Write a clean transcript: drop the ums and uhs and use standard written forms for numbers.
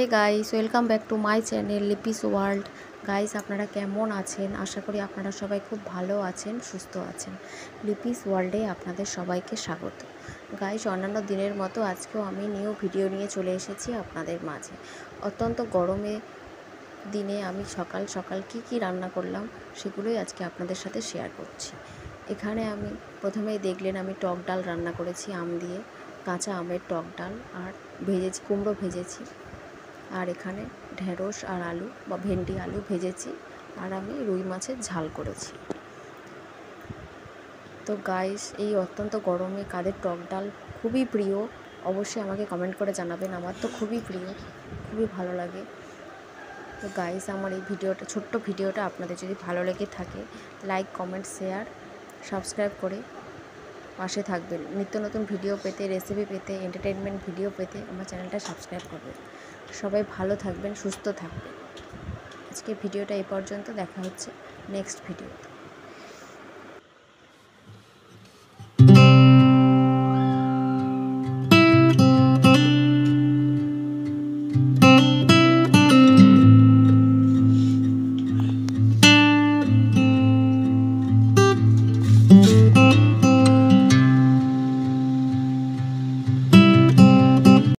Hey guys, welcome back to my channel Lipi's world. Guys, আপনারা কেমন আছেন? আশা করি আপনারা সবাই খুব ভালো আছেন, সুস্থ আছেন। লিপিস ওয়ার্ল্ডে আপনাদের সবাইকে স্বাগত। গাইস, অন্যান্য দিনের মতো আজকেও আমি নিউ ভিডিও নিয়ে চলে এসেছি আপনাদের মাঝে। অত্যন্ত গরমে দিনে আমি সকাল সকাল কি রান্না করলাম সেগুলোই আজকে আপনাদের সাথে শেয়ার করছি। এখানে আমি প্রথমেই দেখলেন আমি টক ডাল রান্না করেছি আম দিয়ে, কাঁচা আমের টক ডাল, আর ভেজেছি কুমড়ো ভেজেছি, আর এখানে ঢেঁড়স আর আলু বা ভেন্ডি আলু ভেজেছি, আর আমি রুই মাছের ঝাল করেছি। তো গাইস, এই অত্যন্ত গরমে কাদের টক ডাল খুবই প্রিয় অবশ্যই আমাকে কমেন্ট করে জানাবেন। আমার তো খুবই প্রিয়, খুবই ভালো লাগে। তো গাইস, আমার এই ভিডিওটা, ছোট্ট ভিডিওটা আপনাদের যদি ভালো লেগে থাকে, লাইক, কমেন্ট, শেয়ার, সাবস্ক্রাইব করে পাশে থাকবেন। নিত্য নতুন ভিডিও পেতে, রেসিপি পেতে, এন্টারটেনমেন্ট ভিডিও পেতে আমার চ্যানেলটা সাবস্ক্রাইব করবেন। সবাই ভালো থাকবেন, সুস্থ থাকবেন। আজকে ভিডিওটা এই পর্যন্ত, দেখা হচ্ছে নেক্সট ভিডিওতে।